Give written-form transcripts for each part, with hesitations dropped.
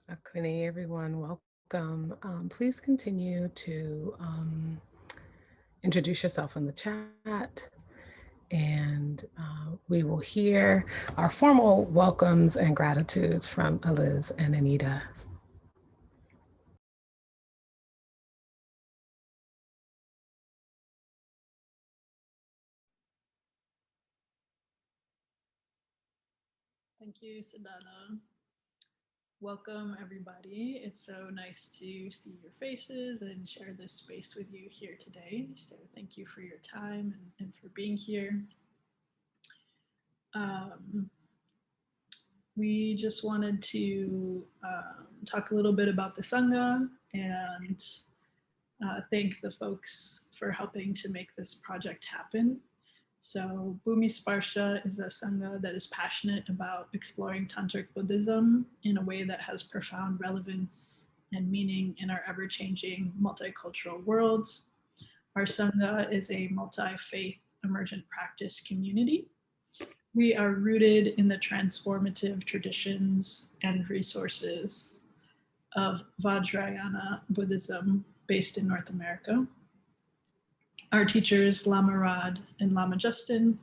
Akune, everyone, welcome. Please continue to introduce yourself in the chat, and we will hear our formal welcomes and gratitudes from Eliz and Anita. Thank you, Sadhana. Welcome, everybody. It's so nice to see your faces and share this space with you here today. So, thank you for your time and for being here. Um, we just wanted to talk a little bit about the Sangha and thank the folks for helping to make this project happen. So Bhumi Sparsha is a Sangha that is passionate about exploring Tantric Buddhism in a way that has profound relevance and meaning in our ever-changing multicultural world. Our Sangha is a multi-faith emergent practice community. We are rooted in the transformative traditions and resources of Vajrayana Buddhism based in North America. Our teachers, Lama Rad and Lama Justin,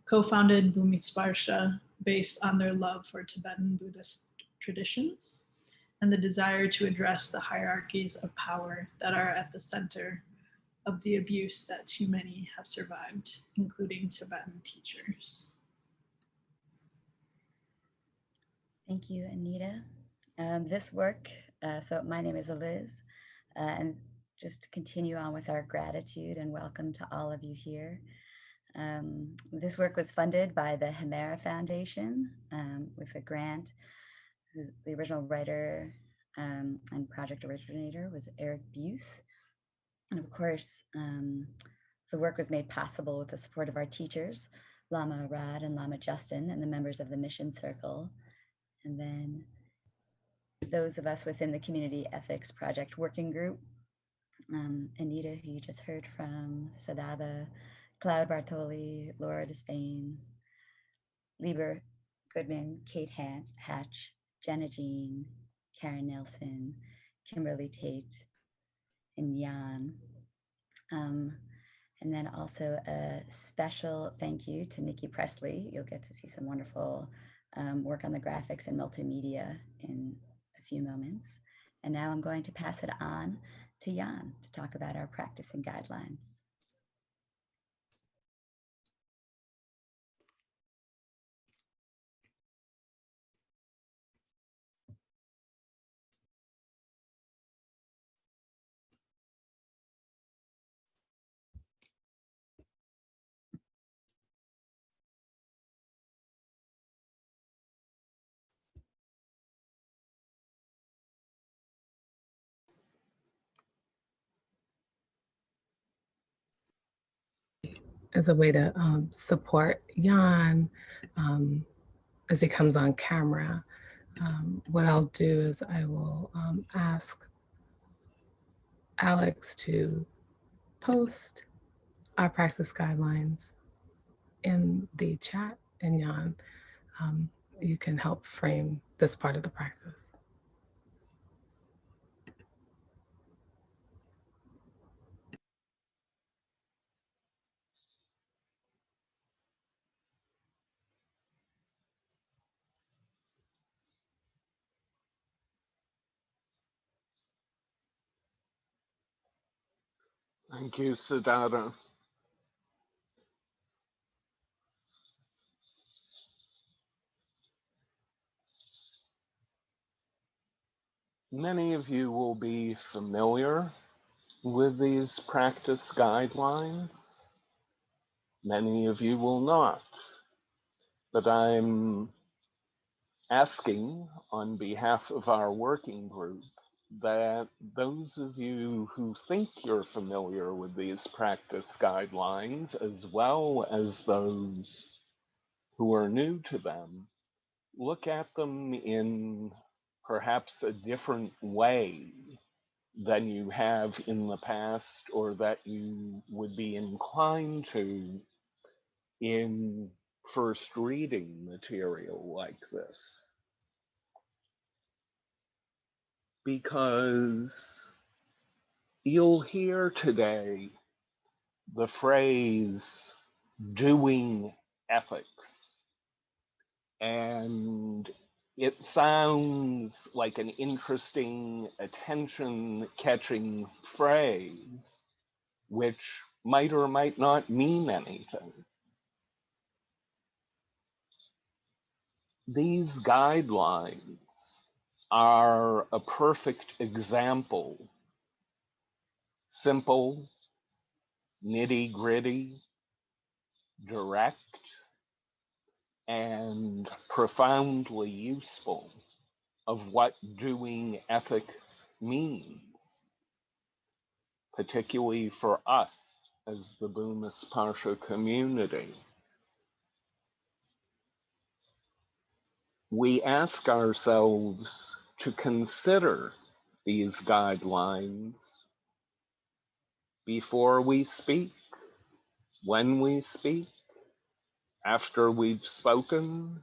co-founded Bhumi Sparsha based on their love for Tibetan Buddhist traditions and the desire to address the hierarchies of power that are at the center of the abuse that too many have survived, including Tibetan teachers. Thank you, Anita. This work, so my name is Eliz, and just to continue on with our gratitude and welcome to all of you here. This work was funded by the Hemera Foundation with a grant. The original writer and project originator was Eric Buse. And of course, the work was made possible with the support of our teachers, Lama Rad and Lama Justin, and the members of the Mission Circle. And then those of us within the Community Ethics Project Working Group, Anita, who you just heard from, Sadada, Cloud Bartoli, Laura Despain, Lieber Goodman, Kate Hatch, Jenna Jean, Karen Nelson, Kimberly Tate, and Jan. And then also a special thank you to Nikki Presley. You'll get to see some wonderful work on the graphics and multimedia in a few moments. And now I'm going to pass it on to Jan to talk about our practice and guidelines. As a way to support Jan as he comes on camera, what I'll do is I will ask Alex to post our practice guidelines in the chat, and Jan, um, you can help frame this part of the practice. Thank you, Sadada. Many of you will be familiar with these practice guidelines. Many of you will not. But I'm asking on behalf of our working group that those of you who think you're familiar with these practice guidelines, as well as those who are new to them, look at them in perhaps a different way than you have in the past, or that you would be inclined to in first reading material like this. because you'll hear today the phrase doing ethics. And it sounds like an interesting, attention catching phrase, which might or might not mean anything. These guidelines are a perfect example, simple, nitty gritty, direct, and profoundly useful of what doing ethics means, particularly for us as the Bumasparsha community. We ask ourselves to consider these guidelines before we speak, when we speak, after we've spoken.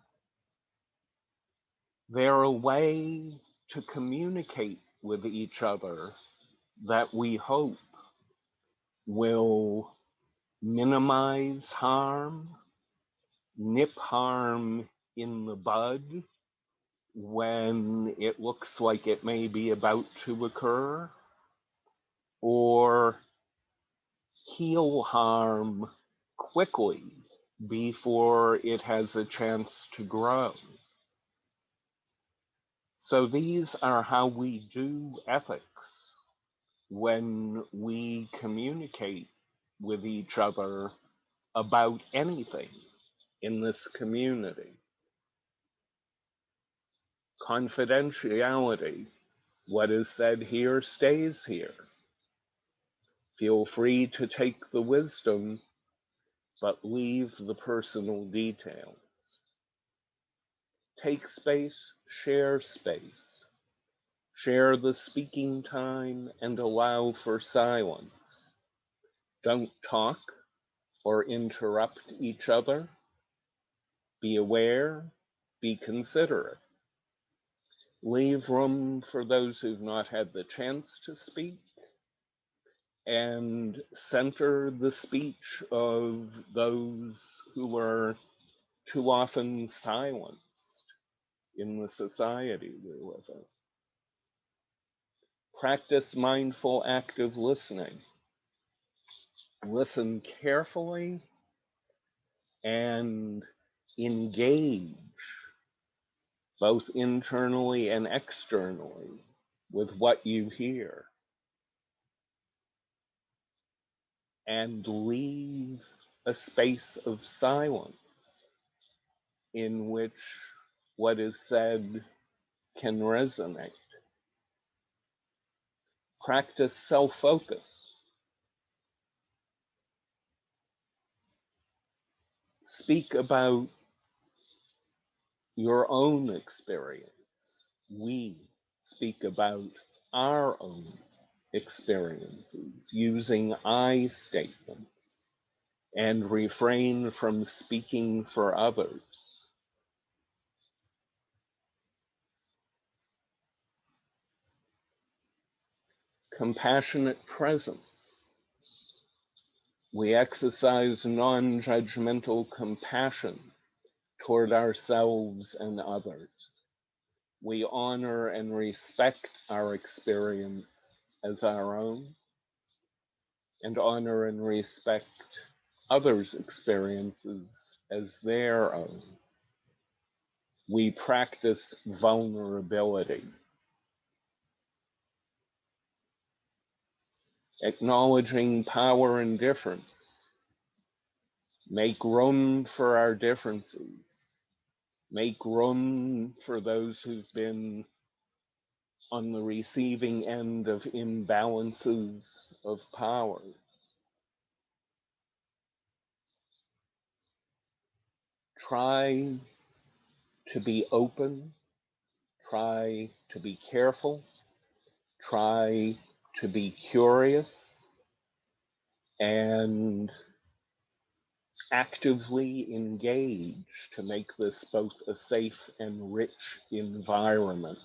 They're a way to communicate with each other that we hope will minimize harm, nip harm in the bud when it looks like it may be about to occur, or heal harm quickly before it has a chance to grow. So these are how we do ethics when we communicate with each other about anything in this community. Confidentiality. What is said here stays here. Feel free to take the wisdom, but leave the personal details. Take space, share space. Share the speaking time and allow for silence. Don't talk or interrupt each other. Be aware, be considerate. Leave room for those who've not had the chance to speak, and center the speech of those who were too often silenced in the society we live in. Practice mindful active listening. Listen carefully and engage both internally and externally with what you hear. And leave a space of silence in which what is said can resonate. Practice self-focus. Speak about your own experience. We speak about our own experiences using I statements and refrain from speaking for others. Compassionate presence. We exercise non-judgmental compassion toward ourselves and others. We honor and respect our experience as our own, and honor and respect others' experiences as their own. We practice vulnerability, acknowledging power and difference. Make room for our differences. Make room for those who've been on the receiving end of imbalances of power. Try to be open, try to be careful, try to be curious, and actively engage to make this both a safe and rich environment.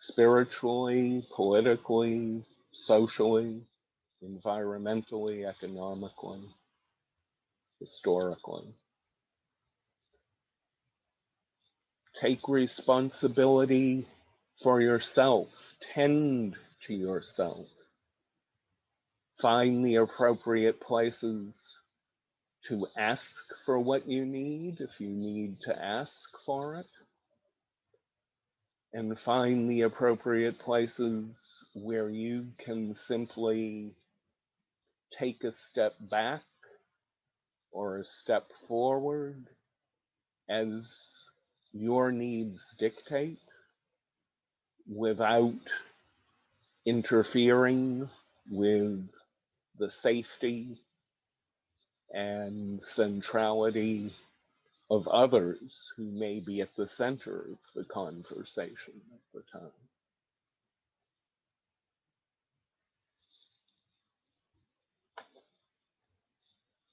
spiritually, politically, socially, environmentally, economically, historically. Take responsibility for yourself. Tend to yourself. Find the appropriate places to ask for what you need, if you need to ask for it, and find the appropriate places where you can simply take a step back or a step forward as your needs dictate without interfering with the safety and centrality of others who may be at the center of the conversation at the time.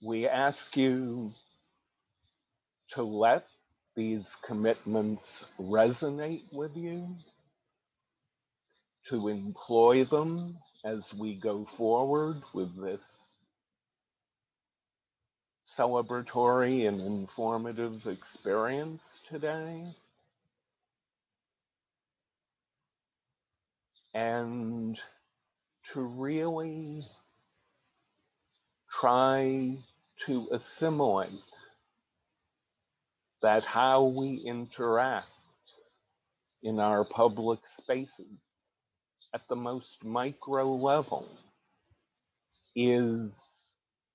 We ask you to let these commitments resonate with you, to employ them as we go forward with this celebratory and informative experience today, and to really try to assimilate that how we interact in our public spaces at the most micro level is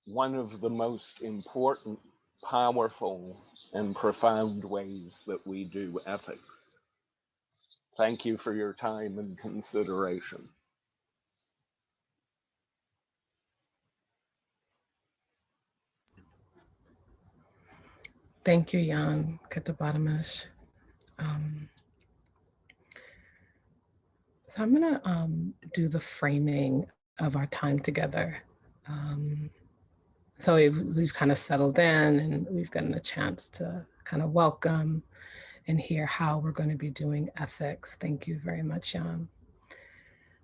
one of the most important, powerful, and profound ways that we do ethics. Thank you for your time and consideration. Thank you, Jan Katabaramish. Um, so I'm gonna do the framing of our time together. Um, so we've kind of settled in and we've gotten a chance to kind of welcome and hear how we're going to be doing ethics. Thank you very much, Jan.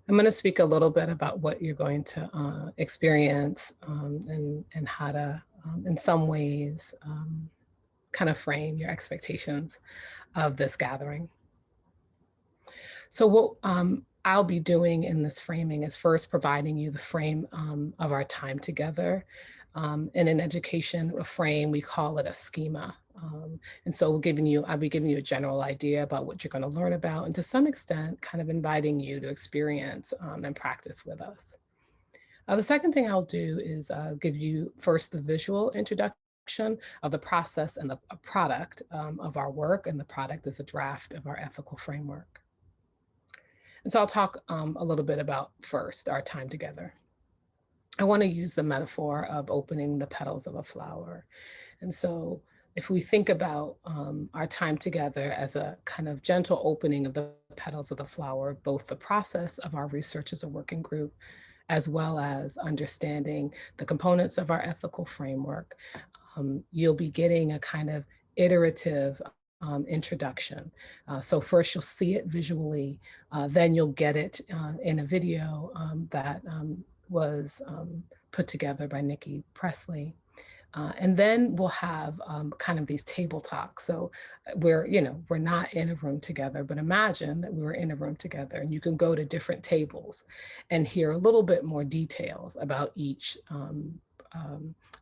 I'm going to speak a little bit about what you're going to experience and how to, in some ways, kind of frame your expectations of this gathering. So what I'll be doing in this framing is first providing you the frame of our time together. In an education frame, we call it a schema. And so I'll be giving you a general idea about what you're going to learn about, and to some extent, kind of inviting you to experience and practice with us. The second thing I'll do is give you first the visual introduction of the process and the product of our work, and the product is a draft of our ethical framework. And so I'll talk a little bit about first our time together. I want to use the metaphor of opening the petals of a flower. And so if we think about our time together as a kind of gentle opening of the petals of the flower, both the process of our research as a working group, as well as understanding the components of our ethical framework, you'll be getting a kind of iterative introduction. So first you'll see it visually, then you'll get it in a video that was put together by Nikki Presley. And then we'll have kind of these table talks. So we're not in a room together, but imagine that we were in a room together, and you can go to different tables and hear a little bit more details about each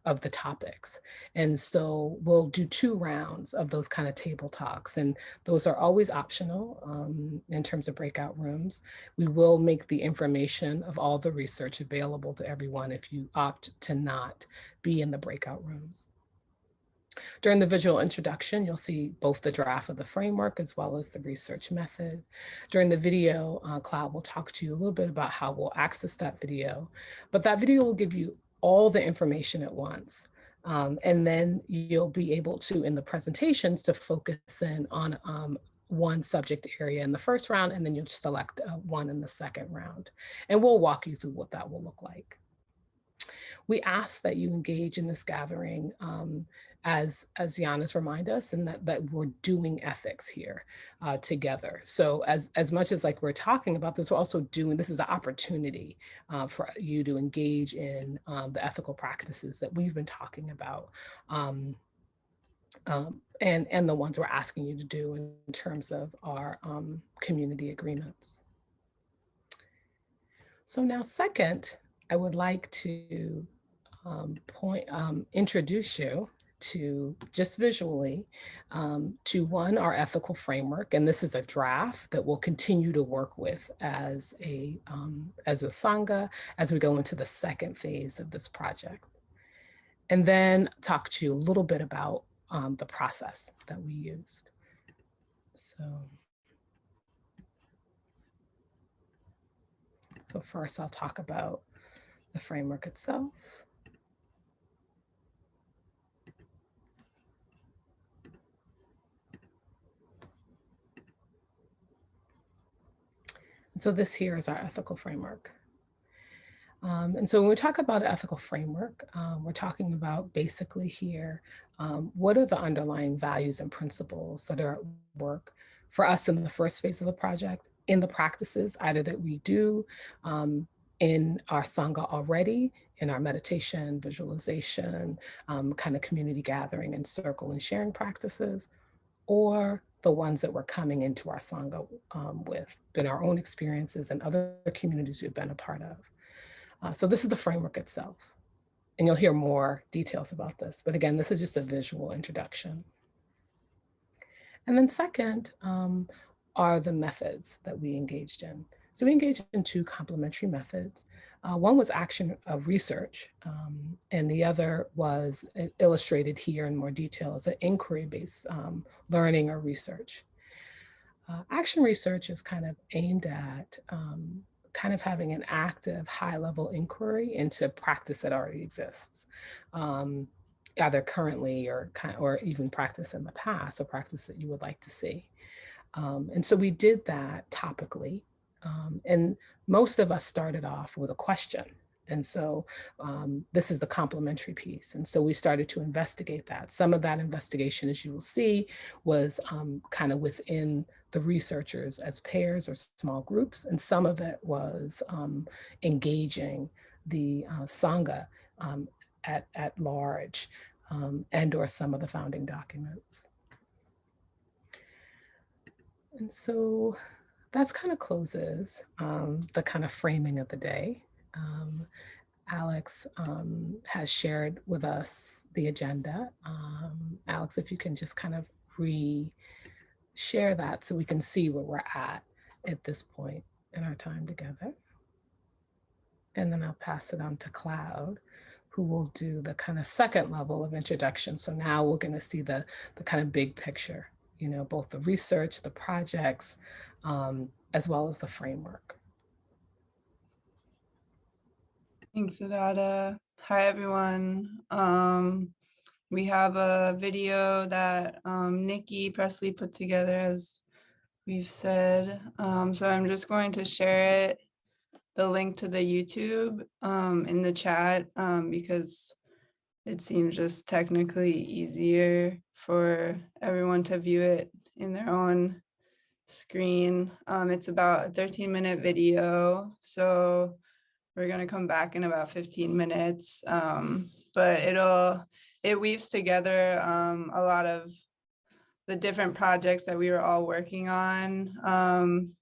of the topics. And so we'll do 2 rounds of those kind of table talks, and those are always optional in terms of breakout rooms. We will make the information of all the research available to everyone if you opt to not be in the breakout rooms. During the visual introduction, you'll see both the draft of the framework as well as the research method. During the video, Cloud will talk to you a little bit about how we'll access that video, but that video will give you all the information at once. And then you'll be able to, in the presentations, to focus in on one subject area in the first round, and then you'll select one in the second round. And we'll walk you through what that will look like. We ask that you engage in this gathering as Giannis reminded us, and that we're doing ethics here together. So as much as like we're talking about this, we're also doing, this is an opportunity for you to engage in the ethical practices that we've been talking about. And the ones we're asking you to do in terms of our community agreements. So now second, I would like to introduce you to just visually to one, our ethical framework. And this is a draft that we'll continue to work with as a Sangha as we go into the second phase of this project. And then talk to you a little bit about the process that we used. So first I'll talk about the framework itself. So this here is our ethical framework. And so when we talk about an ethical framework, we're talking about basically here, what are the underlying values and principles that are at work for us in the first phase of the project, in the practices either that we do in our Sangha already, in our meditation, visualization, kind of community gathering and circle and sharing practices, or the ones that we're coming into our Sangha with, in our own experiences and other communities we've been a part of. So this is the framework itself. And you'll hear more details about this. But again, this is just a visual introduction. And then second are the methods that we engaged in. So we engaged in two complementary methods. One was action research, and the other was illustrated here in more detail as an inquiry-based learning or research. Action research is kind of aimed at kind of having an active high-level inquiry into practice that already exists, either currently or even practice in the past, or practice that you would like to see. And so we did that topically. And most of us started off with a question. And so this is the complementary piece. And so we started to investigate that. Some of that investigation, as you will see, was kind of within the researchers as pairs or small groups. And some of it was engaging the Sangha at large and or some of the founding documents. And so that's kind of closes the kind of framing of the day. Alex has shared with us the agenda. Alex, if you can just kind of share that so we can see where we're at this point in our time together. And then I'll pass it on to Cloud, who will do the kind of second level of introduction. So now we're going to see the kind of big picture, you know, both the research, the projects, as well as the framework. Thanks, Adada. Hi, everyone. We have a video that Nikki Presley put together, as we've said. So I'm just going to share it, the link to the YouTube in the chat because it seems just technically easier for everyone to view it in their own screen. It's about a 13-minute video. So we're going to come back in about 15 minutes, but it weaves together a lot of the different projects that we were all working on.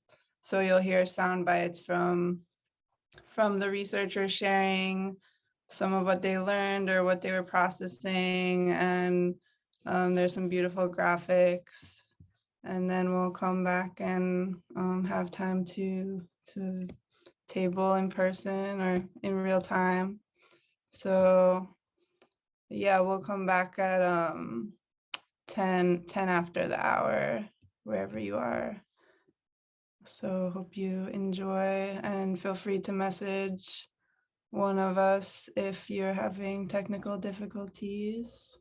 So you'll hear sound bites from the researchers sharing some of what they learned or what they were processing, and there's some beautiful graphics. And then we'll come back and have time to table in person or in real time. So yeah, we'll come back at 10 after the hour, wherever you are. So hope you enjoy, and feel free to message one of us if you're having technical difficulties.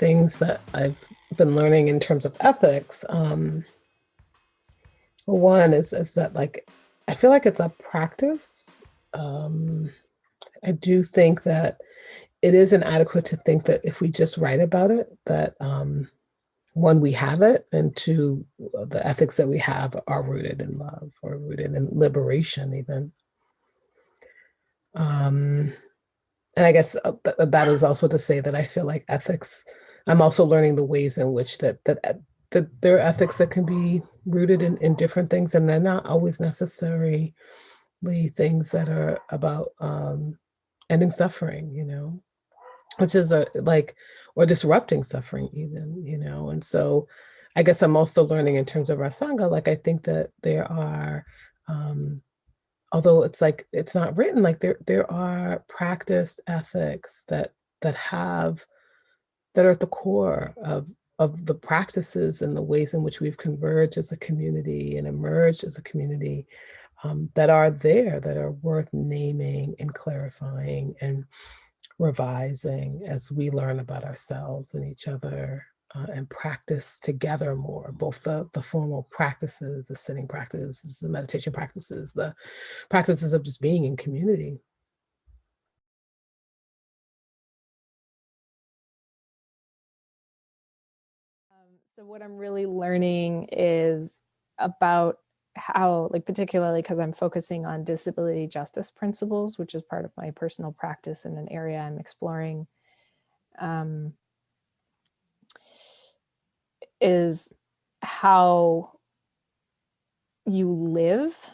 things that I've been learning in terms of ethics. One is that like I feel like it's a practice. I do think that it is inadequate to think that if we just write about it, that one, we have it, and two, the ethics that we have are rooted in love or rooted in liberation, even. And I guess that is also to say that I feel like ethics. I'm also learning the ways in which that there are ethics that can be rooted in different things, and they're not always necessarily things that are about ending suffering, which is like, or disrupting suffering even, and so I guess I'm also learning in terms of our Sangha, like I think that there are, although it's like, it's not written, like there are practiced ethics that have, that are at the core of the practices and the ways in which we've converged as a community and emerged as a community, that are there, that are worth naming and clarifying and revising as we learn about ourselves and each other, and practice together more, both the formal practices, the sitting practices, the meditation practices, the practices of just being in community. So what I'm really learning is about how, like, particularly because I'm focusing on disability justice principles, which is part of my personal practice in an area I'm exploring, is how you live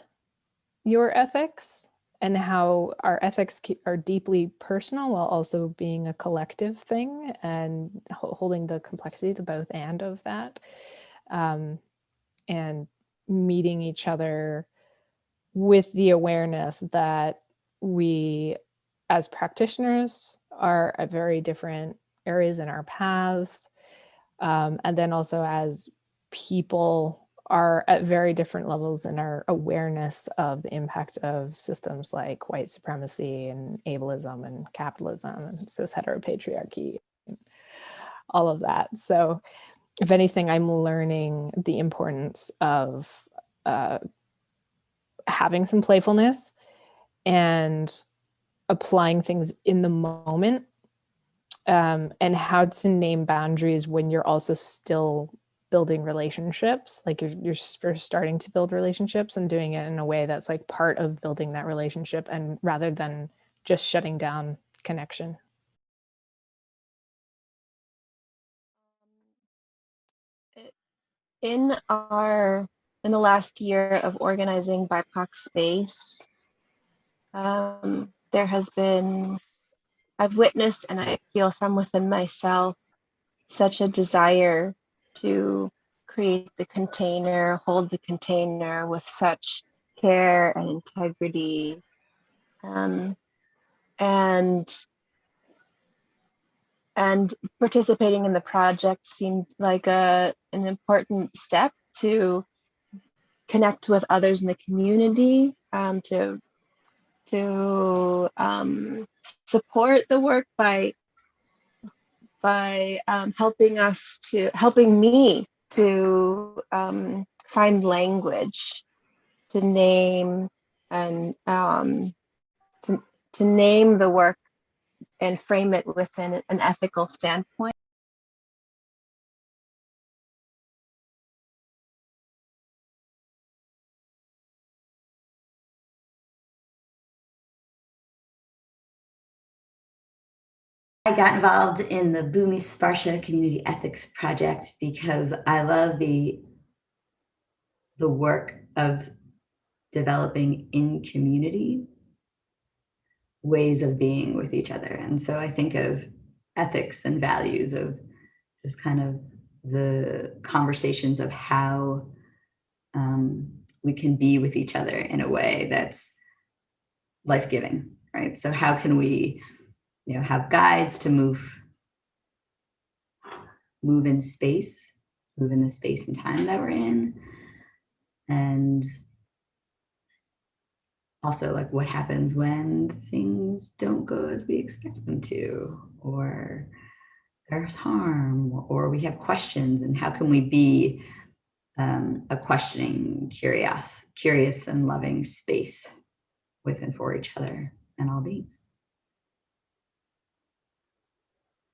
your ethics and how our ethics are deeply personal while also being a collective thing, and holding the complexity, the both and of that, and meeting each other with the awareness that we as practitioners are at very different areas in our paths, and then also as people are at very different levels in our awareness of the impact of systems like white supremacy and ableism and capitalism and cis heteropatriarchy, all of that. So if anything, I'm learning the importance of having some playfulness and applying things in the moment, and how to name boundaries when you're also still building relationships, like you're first starting to build relationships, and doing it in a way that's like part of building that relationship, and rather than just shutting down connection. In the last year of organizing BIPOC space, there has been, I've witnessed, and I feel from within myself, such a desire to create the container, hold the container with such care and integrity. And participating in the project seemed like an important step to connect with others in the community, to support the work by helping me to find language to name and to name the work and frame it within an ethical standpoint. I got involved in the Bhumi Sparsha Community Ethics Project because I love the work of developing in community ways of being with each other. And so I think of ethics and values of just kind of the conversations of how we can be with each other in a way that's life-giving, right? So how can we, have guides to move in space, move in the space and time that we're in, and also like what happens when things don't go as we expect them to, or there's harm, or we have questions, and how can we be a questioning, curious and loving space with and for each other and all beings.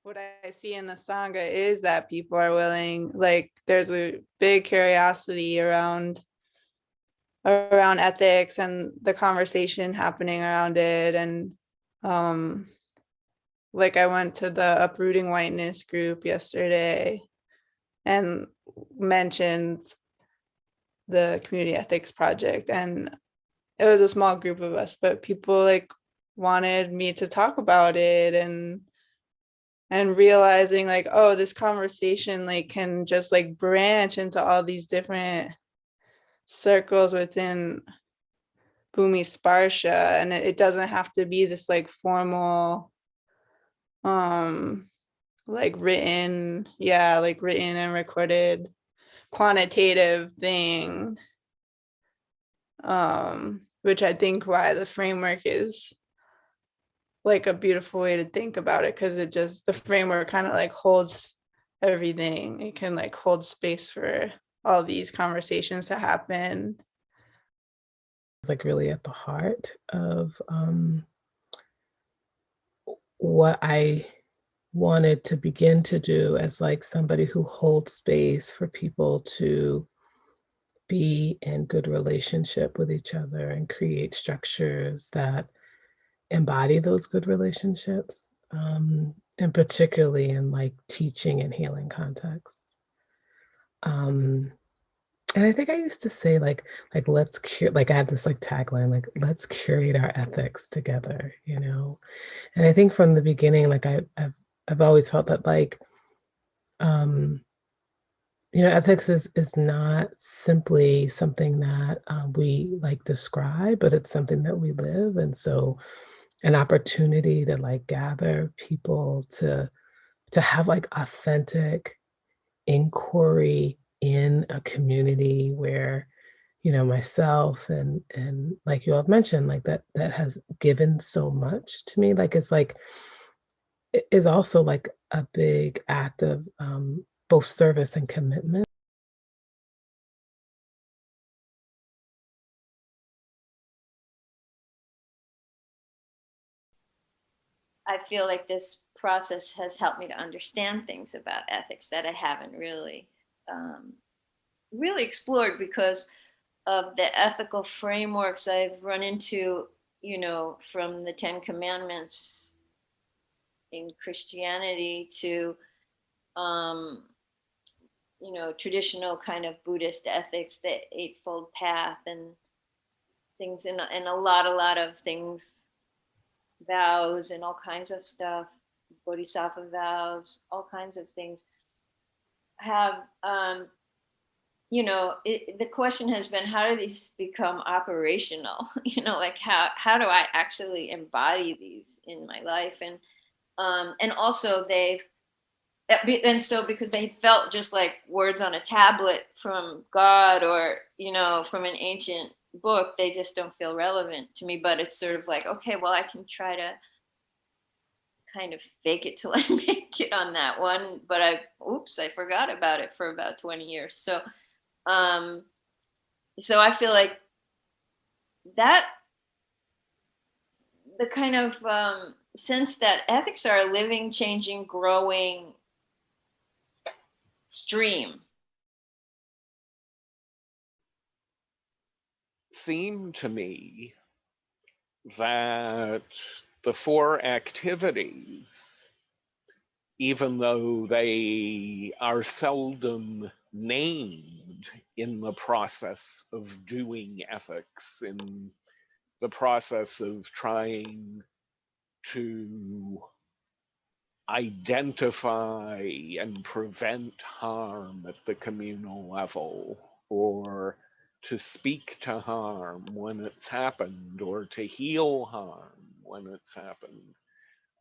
What I see in the Sangha is that people are willing, like there's a big curiosity around ethics and the conversation happening around it. And like I went to the Uprooting Whiteness group yesterday and mentioned the Community Ethics Project, and it was a small group of us, but people like wanted me to talk about it, and realizing like, oh, this conversation like can just like branch into all these different circles within Bhumi Sparsha, and it doesn't have to be this like formal like written and recorded quantitative thing, which I think why the framework is like a beautiful way to think about it, because the framework kind of like holds everything. It can like hold space for all these conversations to happen. It's like really at the heart of what I wanted to begin to do as like somebody who holds space for people to be in good relationship with each other and create structures that embody those good relationships, and particularly in like teaching and healing contexts. And I think I used to say like let's like I had this like tagline, like let's curate our ethics together, you know. And I think from the beginning, like I've always felt that like you know, ethics is not simply something that we like describe, but it's something that we live. And so an opportunity to like gather people to have like authentic inquiry in a community where, you know, myself and like you all have mentioned, like that has given so much to me. Like it's like it is also like a big act of both service and commitment. I feel like this process has helped me to understand things about ethics that I haven't really explored, because of the ethical frameworks I've run into, you know, from the Ten Commandments in Christianity to, you know, traditional kind of Buddhist ethics, the Eightfold Path and things, and a lot of things, vows and all kinds of stuff, bodhisattva vows, all kinds of things have, you know, the question has been, how do these become operational? You know, like how do I actually embody these in my life? And also and so because they felt just like words on a tablet from God, or, you know, from an ancient book, they just don't feel relevant to me. But it's sort of like, okay, well, I can try to kind of fake it till I make it on that one, but I forgot about it for about 20 years. So so I feel like that the kind of sense that ethics are a living, changing, growing stream. Seemed to me that the four activities, even though they are seldom named in the process of doing ethics, in the process of trying to identify and prevent harm at the communal level, or to speak to harm when it's happened, or to heal harm when it's happened.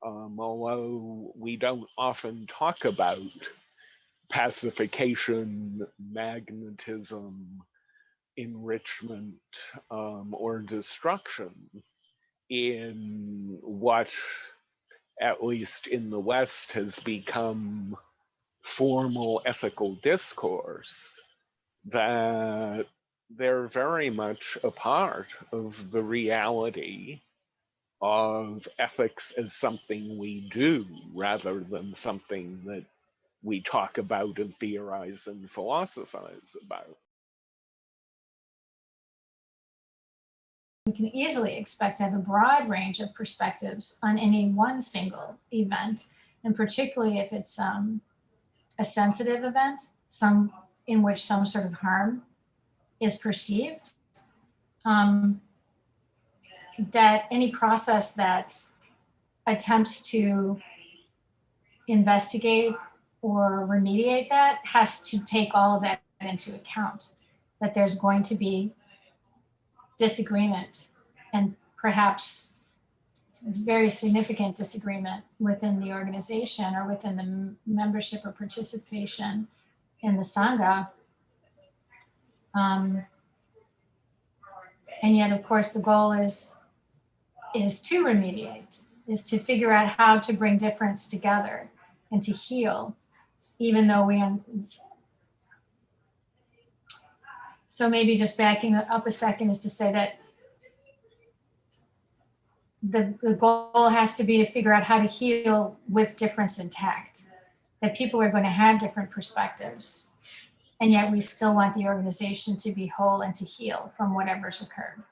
Although we don't often talk about pacification, magnetism, enrichment, or destruction in what at least in the West, has become formal ethical discourse, that they're very much a part of the reality of ethics as something we do rather than something that we talk about and theorize and philosophize about. We can easily expect to have a broad range of perspectives on any one single event, and particularly if it's a sensitive event, some in which some sort of harm is perceived, that any process that attempts to investigate or remediate that has to take all of that into account, that there's going to be disagreement and perhaps very significant disagreement within the organization or within the membership or participation in the Sangha. And yet, of course, the goal is to remediate, is to figure out how to bring difference together and to heal, even though so maybe just backing up a second is to say that the goal has to be to figure out how to heal with difference intact, that people are going to have different perspectives, and yet we still want the organization to be whole and to heal from whatever's occurred.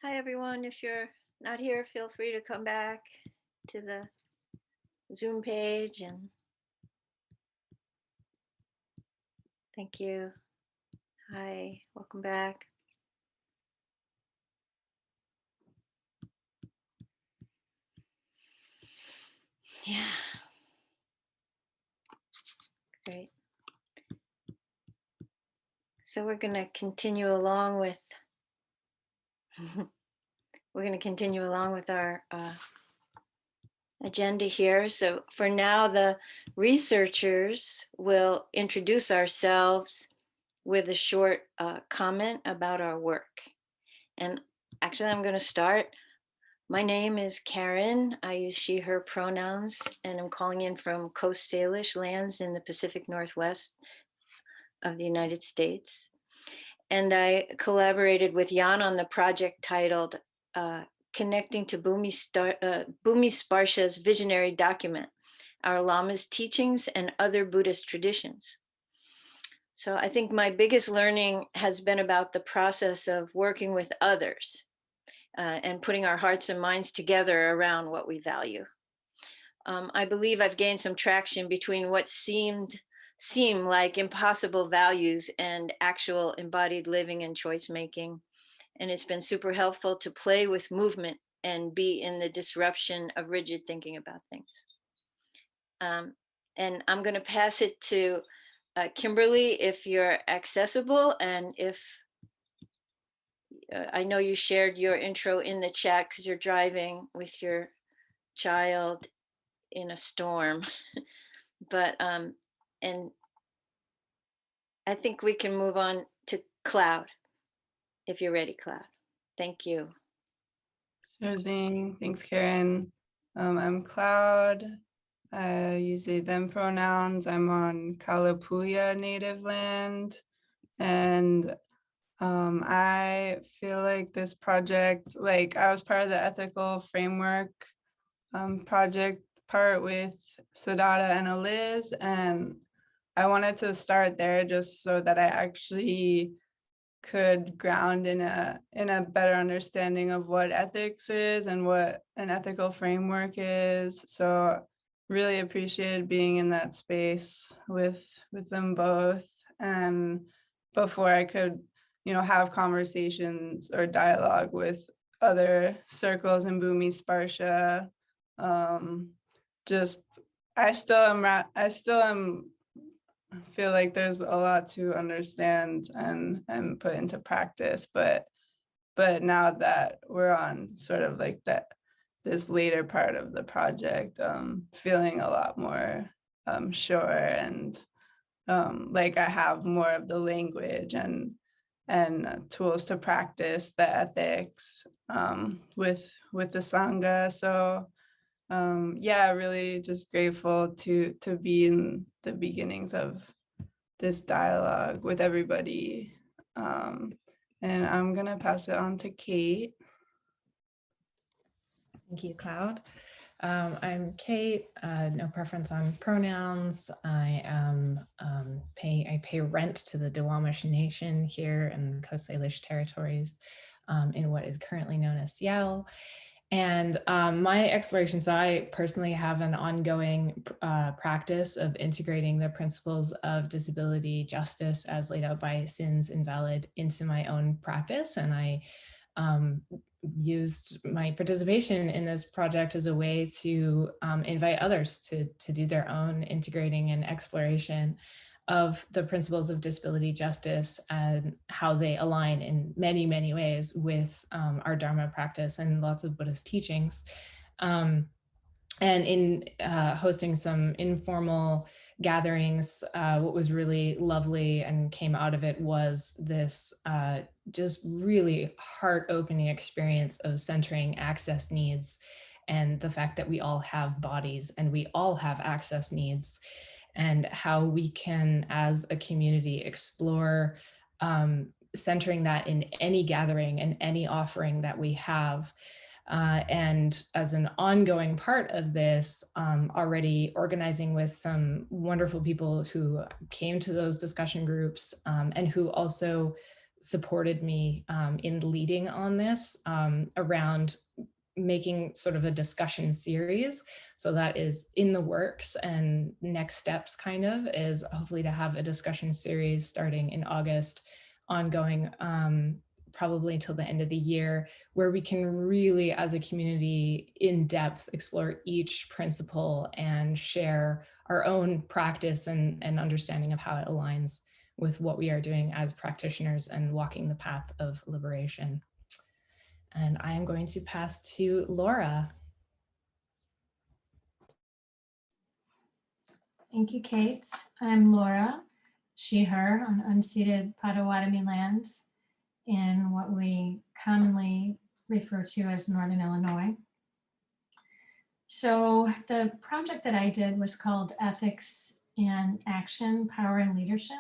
Hi, everyone. If you're not here, feel free to come back to the Zoom page, and thank you. Hi, welcome back. Yeah, great. So we're going to continue along with our agenda here. So for now, the researchers will introduce ourselves with a short comment about our work. And actually, I'm going to start. My name is Karen. I use she, her pronouns, and I'm calling in from Coast Salish lands in the Pacific Northwest of the United States. And I collaborated with Jan on the project titled Connecting to Bhumi Sparsha's Visionary Document, Our Lama's Teachings and Other Buddhist Traditions. So I think my biggest learning has been about the process of working with others and putting our hearts and minds together around what we value. I believe I've gained some traction between what seemed seem like impossible values and actual embodied living and choice making. And it's been super helpful to play with movement and be in the disruption of rigid thinking about things. And I'm going to pass it to Kimberly, if you're accessible, and if I know you shared your intro in the chat because you're driving with your child in a storm, but and I think we can move on to Cloud, if you're ready, Cloud. Thank you. Sure thing. Thanks, Karen. I'm Cloud. I use they, them pronouns. I'm on Kalapuya native land. And I feel like this project, like I was part of the ethical framework project part with Sadada and Eliz, and I wanted to start there just so that I actually could ground in a better understanding of what ethics is and what an ethical framework is. So really appreciated being in that space with them both. And before I could, you know, have conversations or dialogue with other circles in Bhumi Sparsha. Just I still am feel like there's a lot to understand and put into practice, but now that we're on sort of like this later part of the project, feeling a lot more sure, and like I have more of the language and tools to practice the ethics with the Sangha. So yeah, really just grateful to be in the beginnings of this dialogue with everybody. And I'm gonna pass it on to Kate. Thank you, Cloud. I'm Kate, no preference on pronouns. I am I pay rent to the Duwamish Nation here in the Coast Salish territories in what is currently known as Seattle. And my exploration, so I personally have an ongoing practice of integrating the principles of disability justice as laid out by Sins Invalid into my own practice. And I used my participation in this project as a way to invite others to do their own integrating and exploration of the principles of disability justice and how they align in many, many ways with our Dharma practice and lots of Buddhist teachings. And in hosting some informal gatherings, what was really lovely and came out of it was this just really heart-opening experience of centering access needs and the fact that we all have bodies and we all have access needs, and how we can, as a community, explore centering that in any gathering and any offering that we have. And as an ongoing part of this, already organizing with some wonderful people who came to those discussion groups and who also supported me in leading on this around making sort of a discussion series. So that is in the works, and next steps kind of is hopefully to have a discussion series starting in August, ongoing probably till the end of the year, where we can really as a community in depth explore each principle and share our own practice and understanding of how it aligns with what we are doing as practitioners and walking the path of liberation. And I am going to pass to Laura. Thank you, Kate. I'm Laura, she, her, on unceded Potawatomi land in what we commonly refer to as Northern Illinois. So the project that I did was called Ethics in Action, Power and Leadership.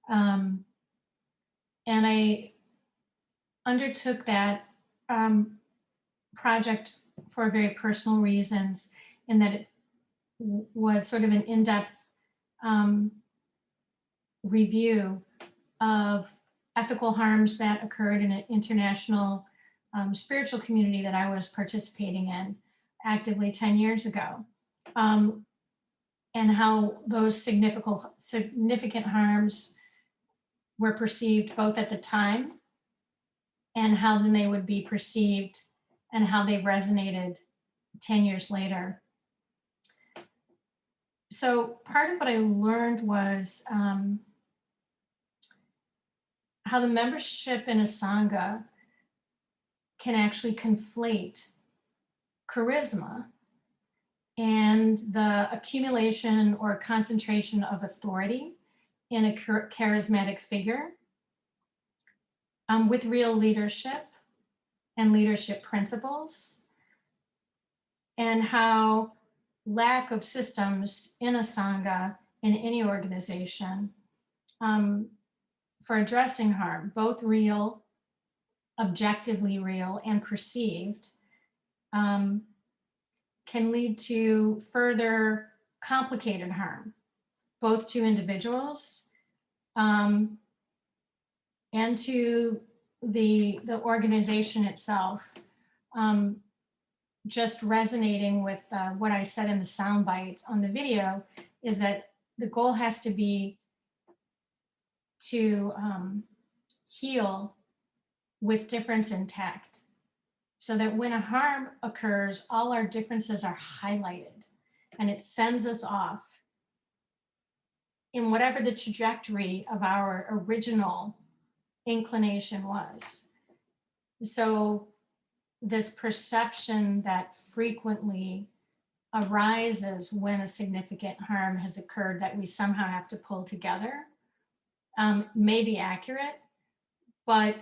And I undertook that project for very personal reasons, in that it was sort of an in-depth review of ethical harms that occurred in an international spiritual community that I was participating in actively 10 years ago. and how those significant harms were perceived both at the time and how then they would be perceived and how they resonated 10 years later. So part of what I learned was how the membership in a Sangha can actually conflate charisma and the accumulation or concentration of authority in a charismatic figure with real leadership and leadership principles, and how lack of systems in a Sangha, in any organization, for addressing harm, both real, objectively real, and perceived, can lead to further complicated harm, both to individuals and to the organization itself. Just resonating with what I said in the soundbite on the video is that the goal has to be to heal with difference intact, so that when a harm occurs, all our differences are highlighted and it sends us off in whatever the trajectory of our original inclination was. So this perception that frequently arises when a significant harm has occurred that we somehow have to pull together may be accurate, but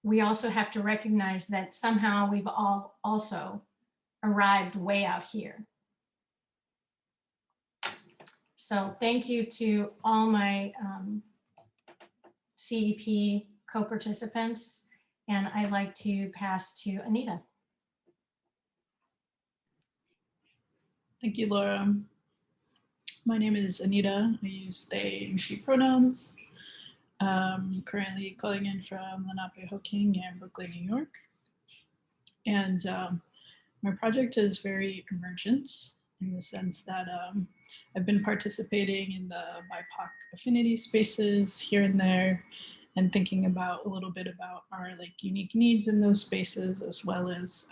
we also have to recognize that somehow we've all also arrived way out here. So thank you to all my CEP co-participants, and I'd like to pass to Anita. Thank you, Laura. My name is Anita. I use they and she pronouns. Currently calling in from Lenape-Hoking and Brooklyn, New York. And my project is very emergent in the sense that I've been participating in the BIPOC affinity spaces here and there, and thinking about a little bit about our unique needs in those spaces, as well as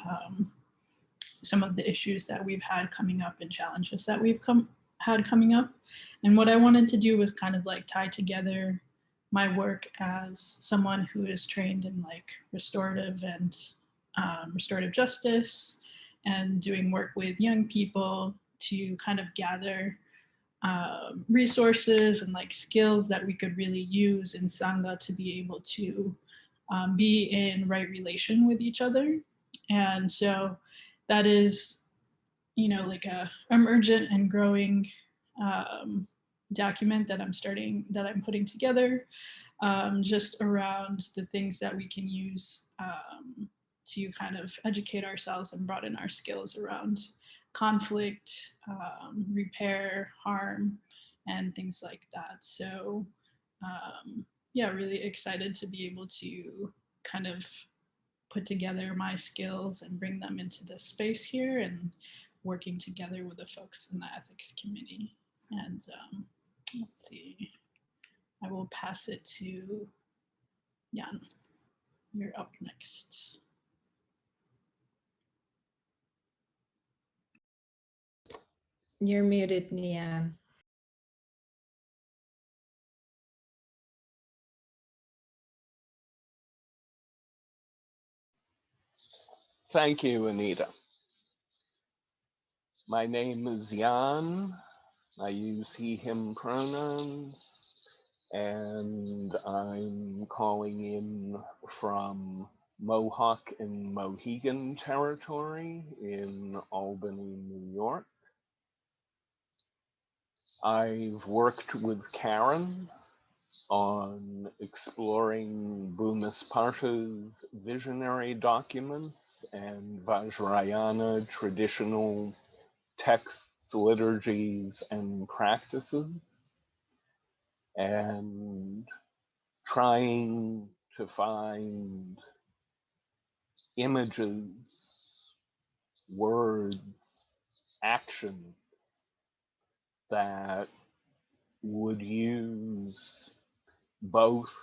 some of the issues that we've had coming up and challenges that we've had coming up. And what I wanted to do was kind of tie together my work as someone who is trained in restorative and restorative justice, and doing work with young people to kind of gather resources and skills that we could really use in Sangha to be able to be in right relation with each other. And so that is, a emergent and growing document that I'm putting together, just around the things that we can use to kind of educate ourselves and broaden our skills around conflict, repair, harm, and things like that. So yeah, really excited to be able to kind of put together my skills and bring them into this space here, and working together with the folks in the ethics committee. And let's see, I will pass it to Jan. You're up next. You're muted, Nian. Thank you, Anita. My name is Jan. I use he, him pronouns, and I'm calling in from Mohawk and Mohegan territory in Albany, New York. I've worked with Karen on exploring Bumisparta's visionary documents and Vajrayana traditional texts, liturgies, and practices, and trying to find images, words, actions that would use both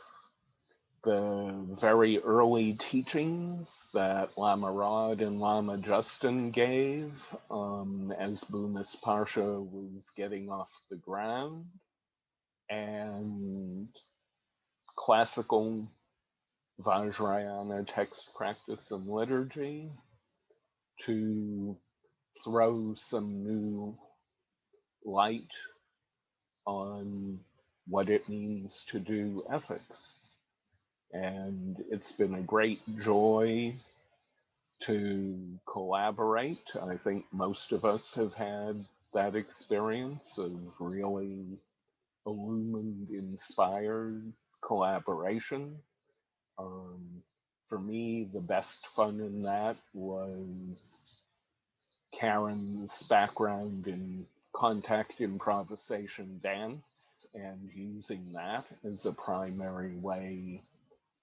the very early teachings that Lama Rod and Lama Justin gave as Bumis Parsha was getting off the ground, and classical Vajrayana text practice and liturgy to throw some new light on what it means to do ethics. And it's been a great joy to collaborate. I think most of us have had that experience of really illumined, inspired collaboration. For me, the best fun in that was Karen's background in contact improvisation dance and using that as a primary way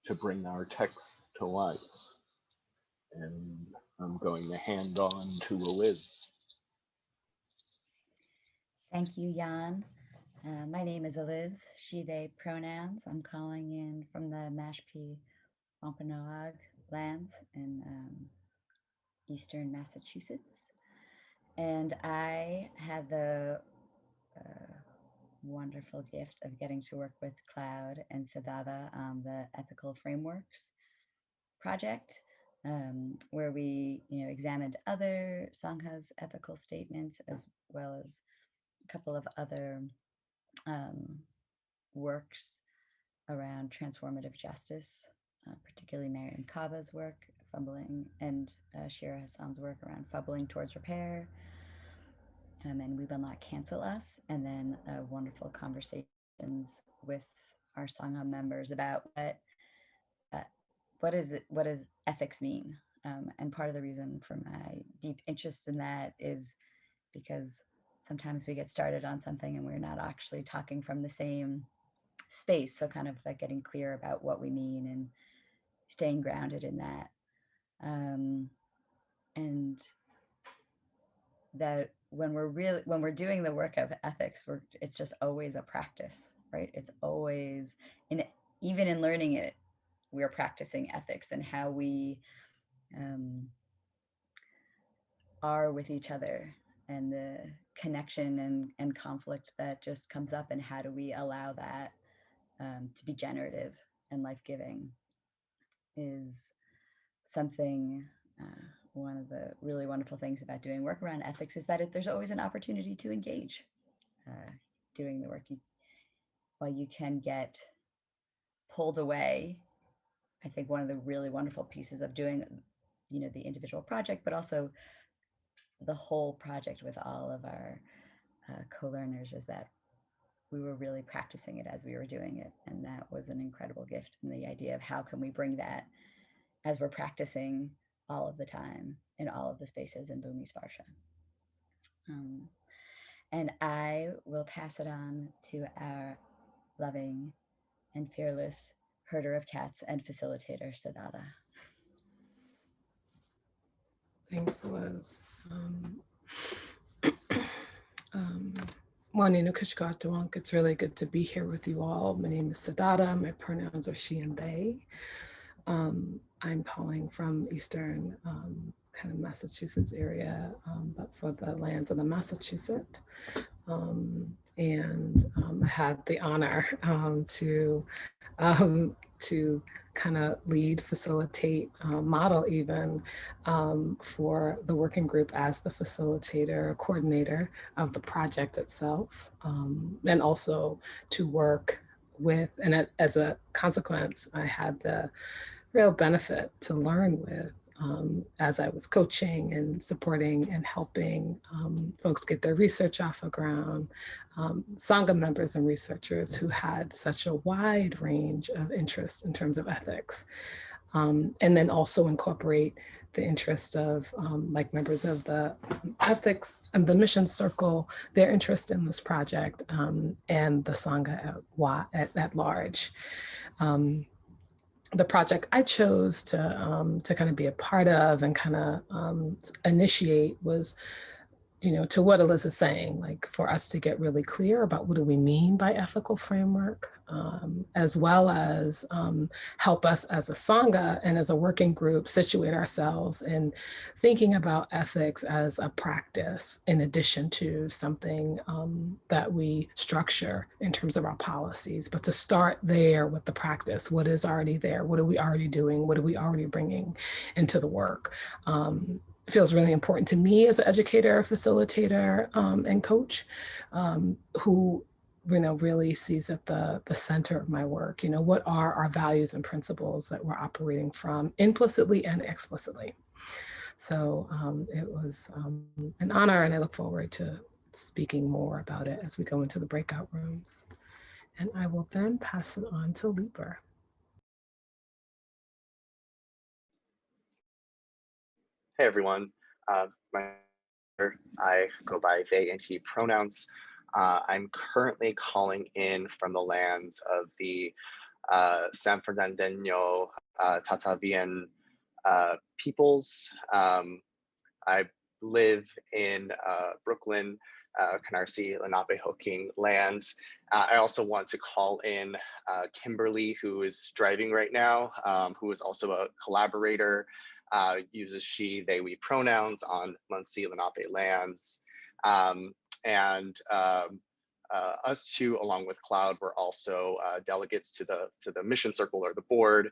to bring our text to life. And I'm going to hand on to Liz. Thank you, Jan. My name is Eliz, she, they pronouns. I'm calling in from the Mashpee Wampanoag lands in eastern Massachusetts. And I had the wonderful gift of getting to work with Cloud and Siddhartha on the ethical frameworks project, where we examined other Sanghas ethical statements as well as a couple of other works around transformative justice, particularly Mariam Kaba's work, Fumbling, and Shira Hassan's work around fumbling towards repair, and We Will Not Cancel Us, and then wonderful conversations with our Sangha members about what does ethics mean, and part of the reason for my deep interest in that is because sometimes we get started on something and we're not actually talking from the same space. So kind of like getting clear about what we mean and staying grounded in that. And that when we're doing the work of ethics, it's just always a practice, right? It's always even in learning it, we're practicing ethics and how we are with each other, and the connection and conflict that just comes up, and how do we allow that to be generative and life-giving is something. One of the really wonderful things about doing work around ethics is that there's always an opportunity to engage doing the work. While you can get pulled away, I think one of the really wonderful pieces of doing the individual project, but also the whole project with all of our co-learners, is that we were really practicing it as we were doing it. And that was an incredible gift. And the idea of how can we bring that as we're practicing all of the time in all of the spaces in Bhumi Sparsha. And I will pass it on to our loving and fearless herder of cats and facilitator, Siddhartha. Thanks, Liz. Morning, Ukashkatawunk. It's really good to be here with you all. My name is Siddhartha. My pronouns are she and they. I'm calling from eastern kind of Massachusetts area, but for the lands of the Massachusetts. And I had the honor to kind of lead, facilitate, model even for the working group as the facilitator, coordinator of the project itself, and also to work with, and as a consequence, I had the real benefit to learn with as I was coaching and supporting and helping folks get their research off the ground, Sangha members and researchers who had such a wide range of interests in terms of ethics, and then also incorporate the interest of like members of the ethics and the mission circle, their interest in this project, and the Sangha at large. The project I chose to kind of be a part of and kind of initiate was to what Alyssa is saying, like for us to get really clear about what do we mean by ethical framework, as well as help us as a Sangha and as a working group situate ourselves in thinking about ethics as a practice in addition to something that we structure in terms of our policies, but to start there with the practice. What is already there? What are we already doing? What are we already bringing into the work? Feels really important to me as an educator, facilitator, and coach, who really sees at the center of my work. What are our values and principles that we're operating from, implicitly and explicitly? So it was an honor, and I look forward to speaking more about it as we go into the breakout rooms. And I will then pass it on to Lieber. Hey everyone, I go by they and he pronouns. I'm currently calling in from the lands of the San Fernandino Tatavian peoples. I live in Brooklyn, Canarsie, Lenape-Hoking lands. I also want to call in Kimberly, who is driving right now, who is also a collaborator, uses she, they, we pronouns on Muncie Lenape lands. Us two, along with Cloud, were also delegates to the mission circle or the board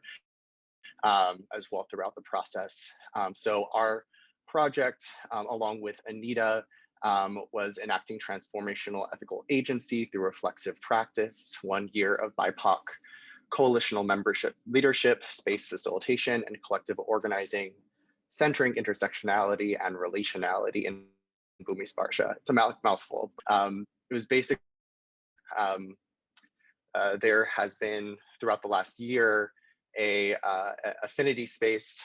as well throughout the process. So our project, along with Anita, was enacting transformational ethical agency through reflexive practice, 1 year of BIPOC coalitional membership, leadership, space facilitation, and collective organizing, centering intersectionality and relationality in Bumi Sparsha. It's a mouthful. It was basically, there has been throughout the last year a affinity space.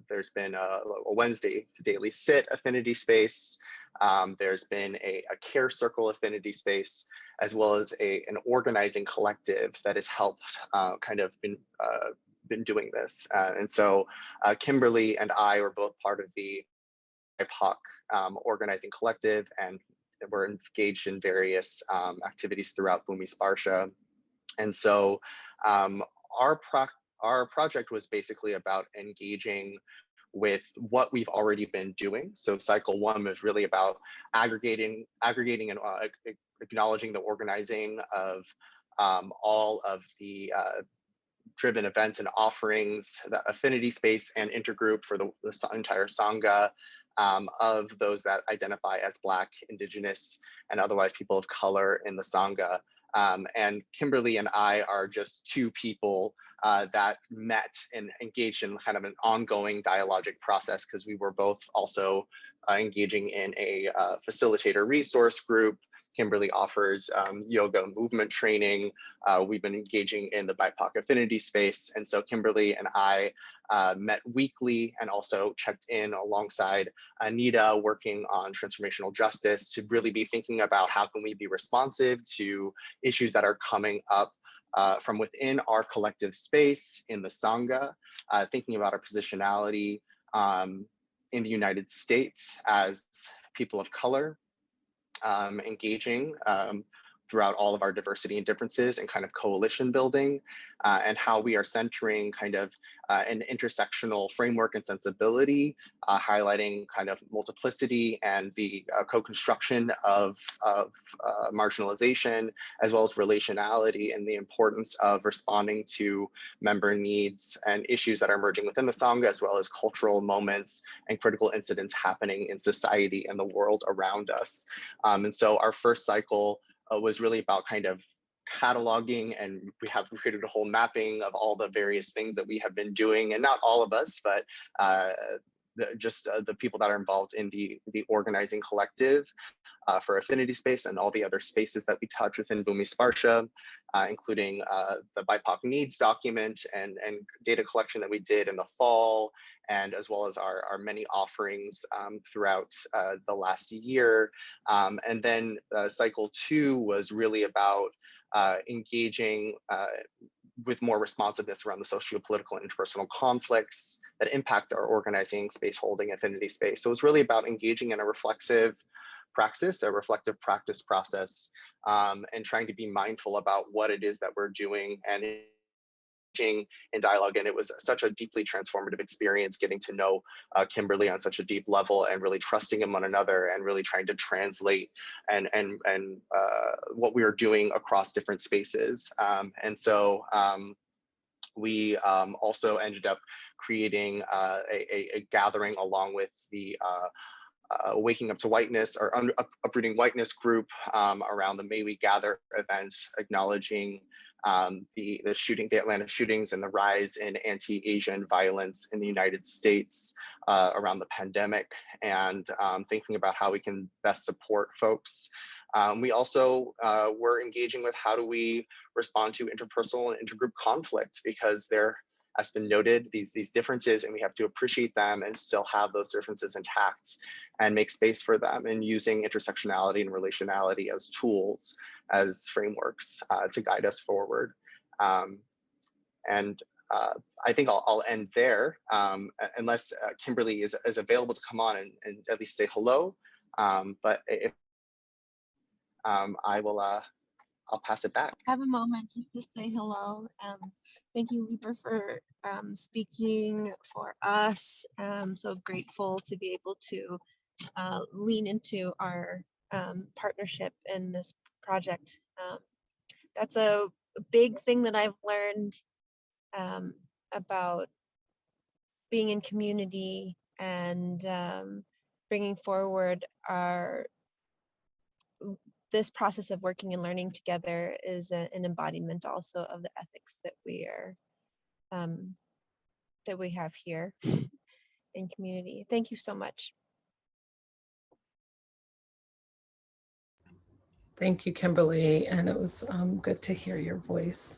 There's been a Wednesday daily sit affinity space. There's been a care circle affinity space, as well as an organizing collective that has helped kind of been doing this. And so Kimberly and I were both part of the BIPOC organizing collective, and we're engaged in various activities throughout Bumi Sparsha. And so our project was basically about engaging with what we've already been doing. So cycle one was really about aggregating and acknowledging the organizing of all of the driven events and offerings, the affinity space and intergroup for the entire Sangha, of those that identify as Black, Indigenous, and otherwise people of color in the Sangha. And Kimberly and I are just two people that met and engaged in kind of an ongoing dialogic process, because we were both also engaging in a facilitator resource group. Kimberly offers yoga movement training. We've been engaging in the BIPOC affinity space. And so Kimberly and I met weekly and also checked in alongside Anita, working on transformational justice, to really be thinking about how can we be responsive to issues that are coming up from within our collective space in the Sangha, thinking about our positionality in the United States as people of color, engaging throughout all of our diversity and differences, and kind of coalition building, and how we are centering kind of an intersectional framework and sensibility, highlighting kind of multiplicity and the co-construction of marginalization, as well as relationality, and the importance of responding to member needs and issues that are emerging within the Sangha, as well as cultural moments and critical incidents happening in society and the world around us. And so our first cycle was really about kind of cataloging, and we created a whole mapping of all the various things that we have been doing, and not all of us, but the people that are involved in the organizing collective for affinity space and all the other spaces that we touch within Bumi Sparsha, including the BIPOC needs document and data collection that we did in the fall, and as well as our many offerings throughout the last year. And then cycle two was really about engaging with more responsiveness around the socio-political and interpersonal conflicts that impact our organizing, space holding, affinity space. So it's really about engaging in a reflexive praxis, a reflective practice process, and trying to be mindful about what it is that we're doing and in dialogue. And it was such a deeply transformative experience getting to know Kimberly on such a deep level and really trusting in one another and really trying to translate and what we were doing across different spaces. We also ended up creating a gathering along with the Waking Up to Whiteness or Uprooting Whiteness group around the May We Gather event, acknowledging the Atlanta shootings and the rise in anti-Asian violence in the United States around the pandemic, and thinking about how we can best support folks. We also were engaging with how do we respond to interpersonal and intergroup conflict, because there, as been noted, these differences, and we have to appreciate them and still have those differences intact and make space for them, and using intersectionality and relationality as tools, as frameworks to guide us forward. I think I'll end there, unless Kimberly is available to come on and at least say hello. But if I'll pass it back. I have a moment just to say hello. Thank you, Lieber, for speaking for us. I'm so grateful to be able to lean into our partnership in this project. That's a big thing that I've learned about being in community and bringing forward this process of working and learning together is an embodiment also of the ethics that we have here in community. Thank you so much. Thank you, Kimberly. And it was good to hear your voice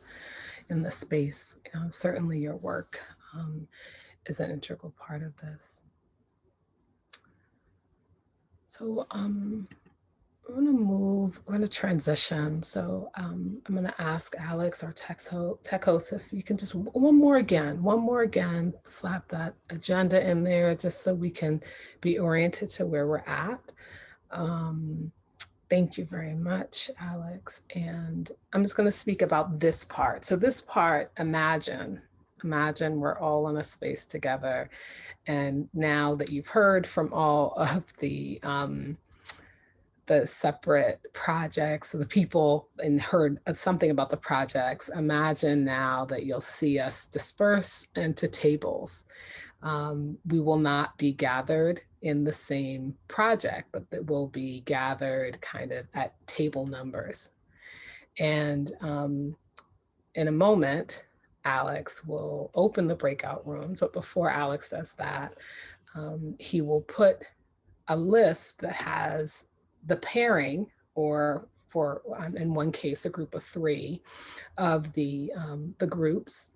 in the space. Certainly your work is an integral part of this. So we're going to transition. So I'm going to ask Alex, our tech host, if you can just one more again, slap that agenda in there just so we can be oriented to where we're at. Thank you very much, Alex. And I'm just going to speak about this part. So this part, imagine we're all in a space together. And now that you've heard from all of the separate projects, the people, and heard something about the projects, imagine now that you'll see us disperse into tables. We will not be gathered in the same project, but that will be gathered kind of at table numbers. And in a moment, Alex will open the breakout rooms, but before Alex does that, he will put a list that has the pairing, or for, in one case, a group of 3 of the groups,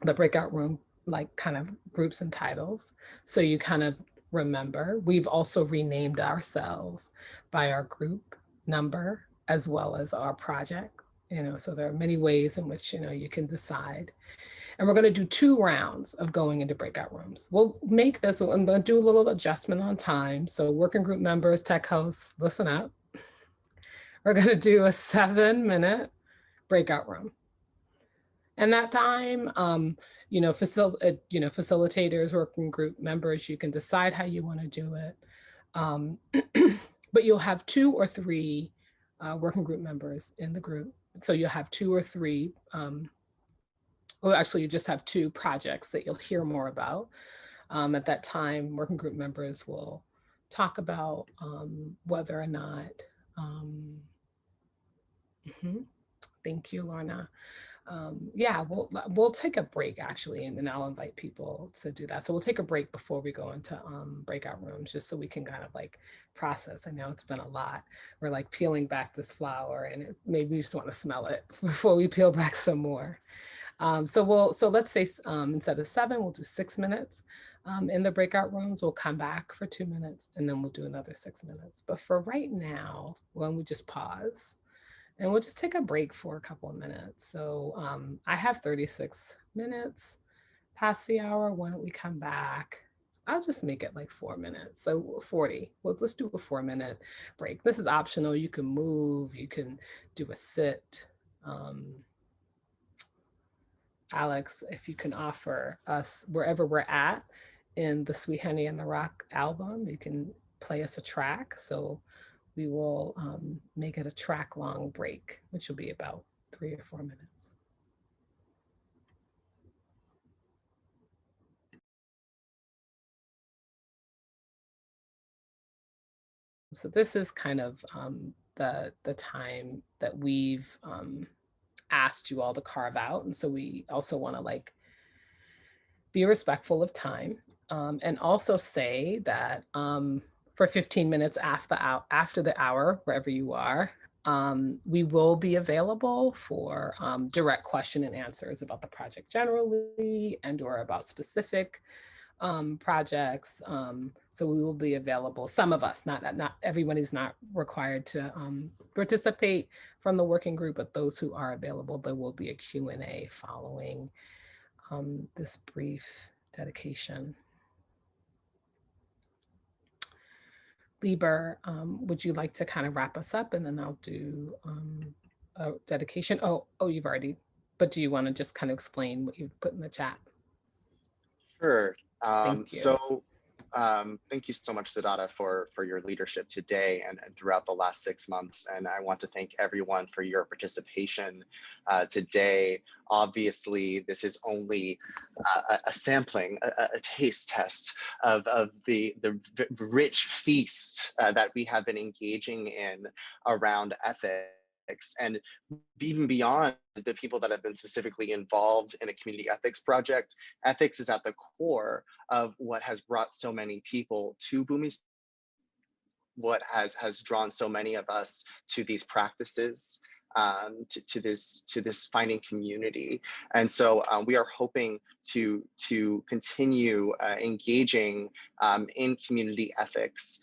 the breakout room, like kind of groups and titles. So you kind of remember. We've also renamed ourselves by our group number as well as our project. So there are many ways in which, you can decide. And we're going to do 2 rounds of going into breakout rooms. We'll make this, I'm going to do a little adjustment on time. So working group members, tech hosts, listen up. We're going to do a 7-minute breakout room. And that time, facilitators, working group members, you can decide how you want to do it. But you'll have 2 or 3 working group members in the group. So you'll have 2 or 3, well, actually you just have 2 projects that you'll hear more about. At that time, working group members will talk about whether or not, thank you, Lorna. Yeah, we'll take a break actually, and then I'll invite people to do that. So we'll take a break before we go into breakout rooms, just so we can kind of like process. I know it's been a lot. We're like peeling back this flower, and maybe we just want to smell it before we peel back some more. So let's say instead of 7, we'll do 6 minutes in the breakout rooms. We'll come back for 2 minutes, and then we'll do another 6 minutes. But for right now, why don't we just pause? And we'll just take a break for a couple of minutes. So I have 36 minutes past the hour, why don't we come back? I'll just make it like 4 minutes. So 40. Well, let's do a 4-minute break. This is optional. You can move, you can do a sit. Alex, if you can offer us wherever we're at in the Sweet Honey and the Rock album, you can play us a track. So we will make it a track long break, which will be about 3 or 4 minutes. So this is kind of the time that we've asked you all to carve out. And so we also want to like be respectful of time and also say that for 15 minutes after the hour, wherever you are, we will be available for direct question and answers about the project generally and or about specific projects. So we will be available. Some of us, not everyone is not required to participate from the working group, but those who are available, there will be a Q&A following this brief dedication. Lieber, would you like to kind of wrap us up and then I'll do a dedication? Oh, you've already, but do you want to just kind of explain what you put in the chat? Sure. Thank you. So thank you so much, Siddhartha, for your leadership today and throughout the last 6 months. And I want to thank everyone for your participation today. Obviously, this is only a sampling, a taste test of the rich feast that we have been engaging in around ethics. And even beyond the people that have been specifically involved in a community ethics project, ethics is at the core of what has brought so many people to Bhumi's, what has drawn so many of us to these practices, to this finding community. And so we are hoping to continue engaging in community ethics,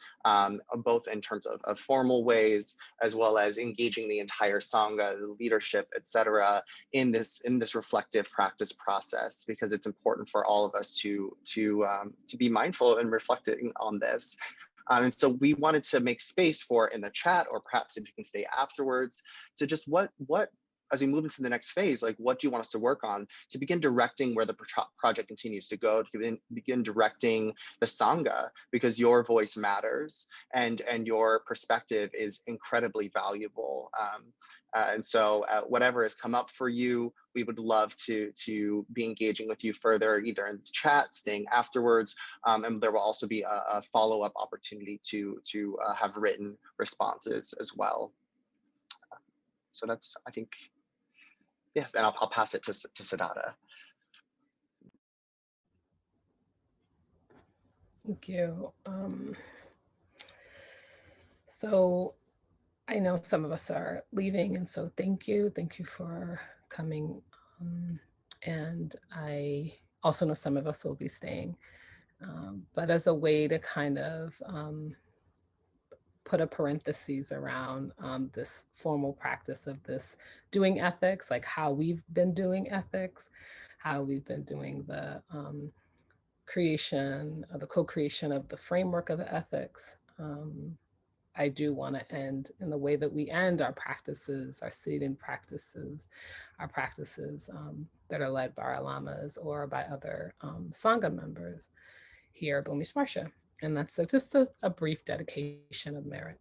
both in terms of formal ways, as well as engaging the entire Sangha, the leadership, etc., in this reflective practice process, because it's important for all of us to be mindful and reflecting on this. And so we wanted to make space for in the chat, or perhaps if you can stay afterwards, to just what as we move into the next phase, like what do you want us to work on to begin directing where the project continues to go, to begin directing the Sangha, because your voice matters and your perspective is incredibly valuable. And so whatever has come up for you, we would love to be engaging with you further, either in the chat, staying afterwards, and there will also be a follow-up opportunity to have written responses as well. So that's, I think, yes, and I'll pass it to Siddhartha. Thank you. So I know some of us are leaving, and so thank you for coming. And I also know some of us will be staying. But as a way to kind of put a parentheses around this formal practice of this doing ethics, like how we've been doing ethics, how we've been doing the creation, the co-creation of the framework of the ethics. I do want to end in the way that we end our practices, our seated practices, our practices that are led by our lamas or by other Sangha members here at Bhumi Sparsha. And that's just a brief dedication of merit.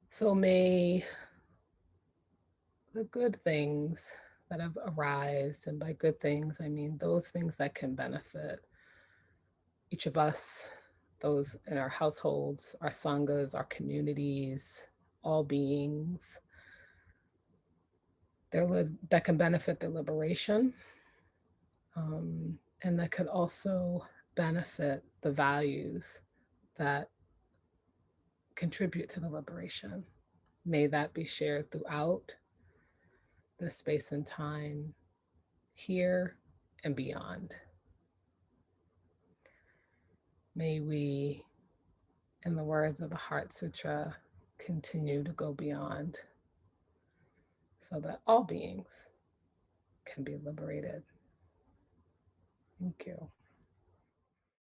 So may the good things that have arisen, and by good things, I mean those things that can benefit each of us, those in our households, our sanghas, our communities, all beings, that can benefit their liberation, and that could also benefit the values that contribute to the liberation. May that be shared throughout the space and time, here and beyond. May we, in the words of the Heart Sutra, continue to go beyond so that all beings can be liberated. Thank you.